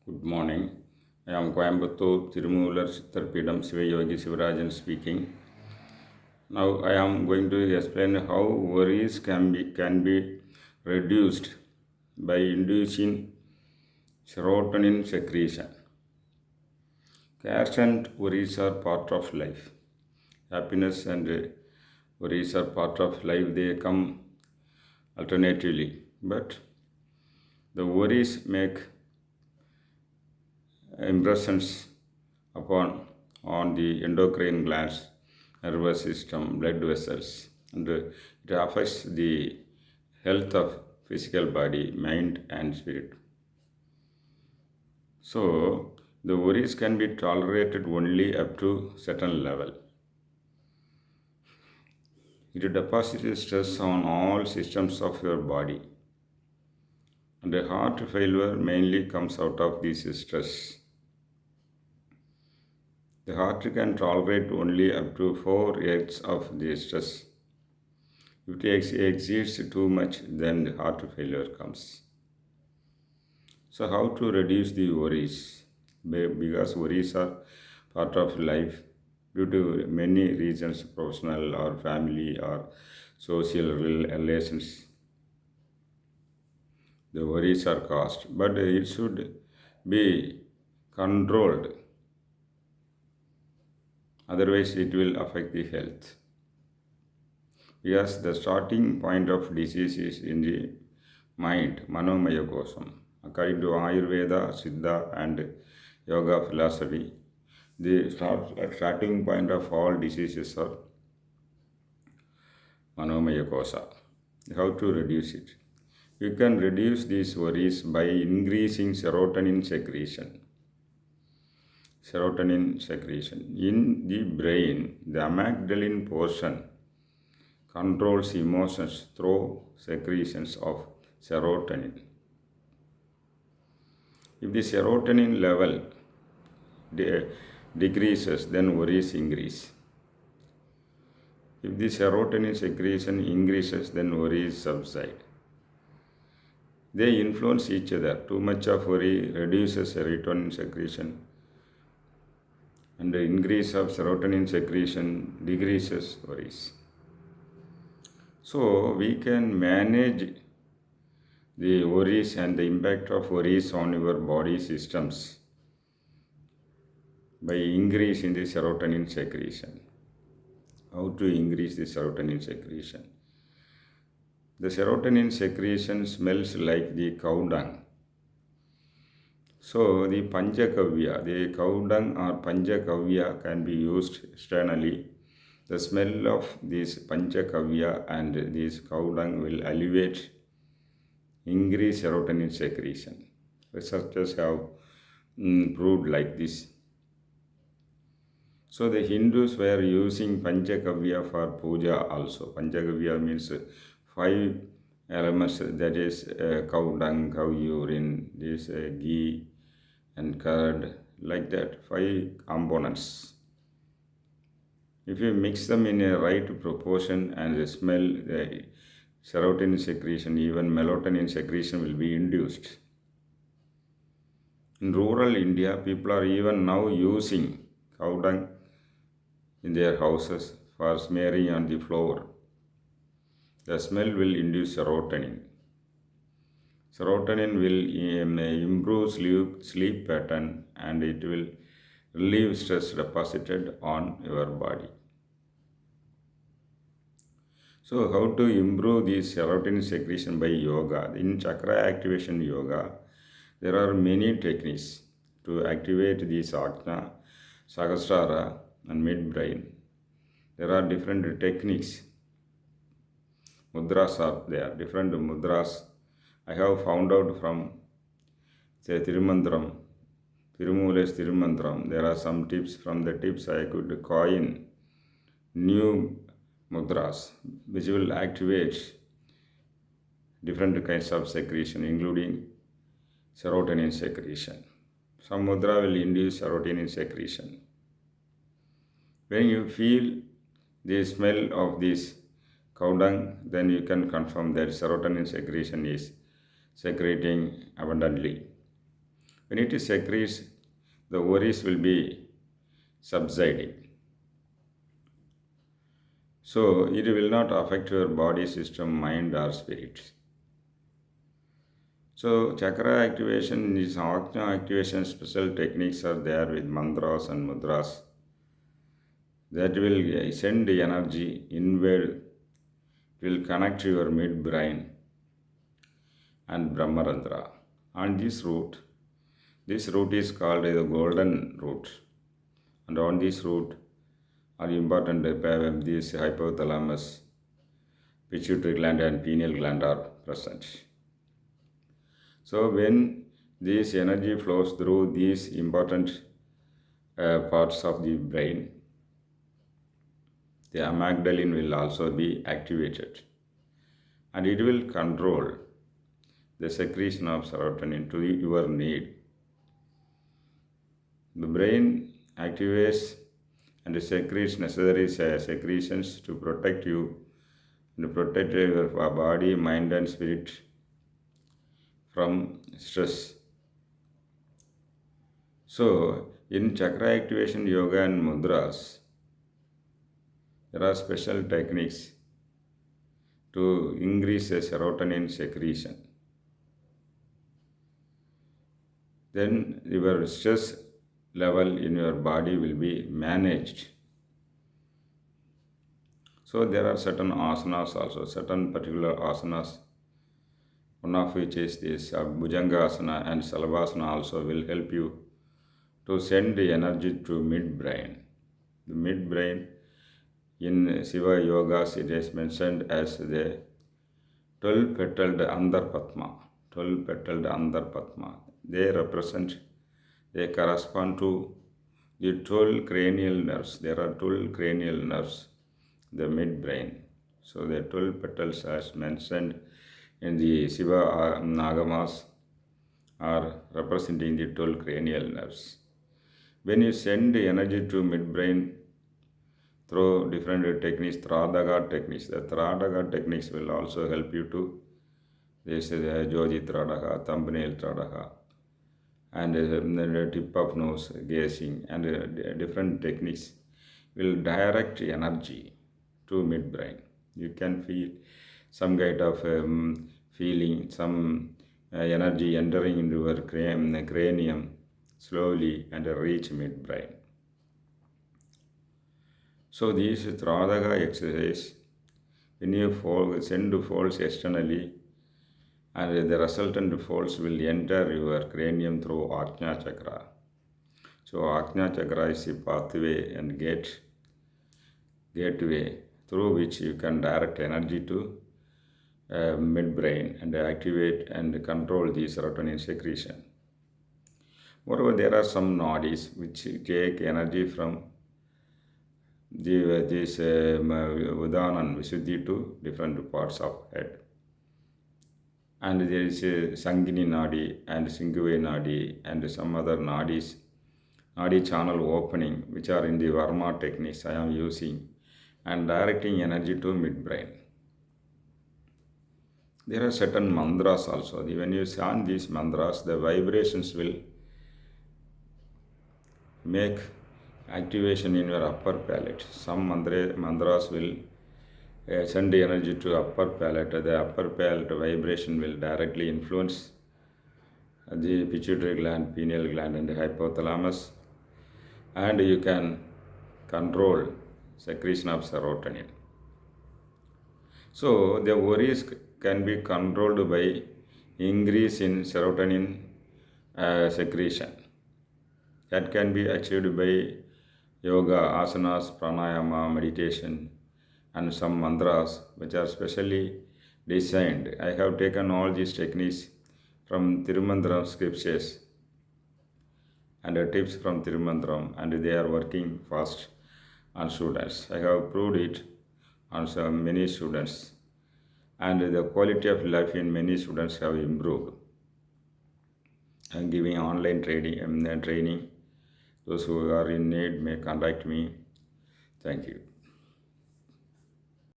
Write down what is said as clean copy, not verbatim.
Good morning. I am Coimbatore Tirumular Sittarpidam Sivayogi Sivarajan speaking. Now I am going to explain how worries can be reduced by inducing serotonin secretion. Cares and worries are part of life. Happiness and worries are part of life. They come alternatively, but the worries make impressions upon on the endocrine glands, nervous system, blood vessels, and it affects the health of physical body, mind, and spirit. So the worries can be tolerated only up to certain level. It deposits stress on all systems of your body, and a heart failure mainly comes out of this stress. The heart can tolerate only up to 4 eighths of the stress. If it exceeds too much, then the heart failure comes. So, how to reduce the worries? Because worries are part of life due to many reasons, professional or family or social relations. The worries are caused, but it should be controlled. Otherwise, it will affect the health. Yes, the starting point of disease is in the mind, manomaya kosam. According to Ayurveda, Siddha, and Yoga philosophy, the starting point of all diseases are manomaya kosa. How to reduce it? You can reduce these worries by increasing serotonin secretion. Serotonin secretion. In the brain, the amygdalin portion controls emotions through secretions of serotonin. If the serotonin level decreases, then worries increase. If the serotonin secretion increases, then worries subside. They influence each other. Too much of worry reduces serotonin secretion, and the increase of serotonin secretion decreases worries. So we can manage the worries and the impact of worries on your body systems by increasing the serotonin secretion. How to increase the serotonin secretion? The serotonin secretion smells like the cow dung. So the panchakavya, the cow dung or panchakavya can be used externally. The smell of this panchakavya and this cow dung will elevate, increase serotonin secretion. Researchers have proved like this. So the Hindus were using Panchakavya for puja also. Panchakavya means 5 elements, that is cow dung, cow urine, this ghee and curd, like that, 5 components. If you mix them in a right proportion and smell, the serotonin secretion, even melatonin secretion will be induced. In rural India, people are even now using cow dung in their houses for smearing on the floor. The smell will induce serotonin. Serotonin will improve sleep pattern, and it will relieve stress deposited on your body. So, how to improve this serotonin secretion by yoga? In chakra activation yoga, there are many techniques to activate the Sajna, Sahasrara, and midbrain. There are different techniques. Mudras are there, different mudras. I have found out from, say, Tirumandram, Tirumule's Tirumandram. There are some tips. From the tips, I could coin new mudras which will activate different kinds of secretion, including serotonin secretion. Some mudra will induce serotonin secretion. When you feel the smell of this cow dung, then you can confirm that serotonin secretion is secreting abundantly. When it secretes, the worries will be subsiding. So it will not affect your body system, mind, or spirit. So chakra activation is Ajna activation. Special techniques are there with mantras and mudras that will send the energy inward, will connect your midbrain and Brahmarandra. On this route is called the golden route. And on this route are important these hypothalamus, pituitary gland and pineal gland are present. So when this energy flows through these important parts of the brain, the amygdalin will also be activated and it will control the secretion of serotonin to your need. The brain activates and secretes necessary secretions to protect you and protect your body, mind and spirit from stress. So, in chakra activation yoga and mudras, there are special techniques to increase the serotonin secretion. Then your stress level in your body will be managed. So there are certain asanas also, certain particular asanas, one of which is this Bhujanga asana and Salavasana also will help you to send the energy to midbrain. The midbrain in Shiva Yogas it is mentioned as the 12-petaled Andarpatma. 12-petaled Andarpatma. They correspond to the 12 cranial nerves. There are 12 cranial nerves, the midbrain. So the 12 petals as mentioned in the Shiva Nagamas are representing the 12 cranial nerves. When you send the energy to midbrain through different techniques, Tradaka techniques, the Tradaka techniques will also help you to, this is the Joji Tradaka, thumbnail Tradaka, and the tip of nose gazing, and different techniques will direct energy to midbrain. You can feel some kind of feeling, some energy entering into your cranium slowly and reach midbrain. So this Tradaka exercise, when you send folds externally, and the resultant folds will enter your cranium through Ajna chakra. So Ajna chakra is a pathway and gateway through which you can direct energy to midbrain and activate and control the serotonin secretion. Moreover, there are some nadis which take energy from this Udana and Visuddhi to different parts of head. And there is a Sangini Nadi and Singhuve Nadi and some other Nadis, Nadi channel opening, which are in the Varma techniques I am using and directing energy to midbrain. There are certain mantras also. When you chant these mantras, the vibrations will make activation in your upper palate. Some mantras will send the energy to upper palate. The upper palate vibration will directly influence the pituitary gland, pineal gland and the hypothalamus, and you can control secretion of serotonin. So the worries can be controlled by increase in serotonin secretion. That can be achieved by yoga, asanas, pranayama, meditation, and some mantras which are specially designed. I have taken all these techniques from Tirumandram scriptures and tips from Tirumandram, and they are working fast on students. I have proved it on many students, and the quality of life in many students have improved. I am giving online training. Those who are in need may contact me. Thank you.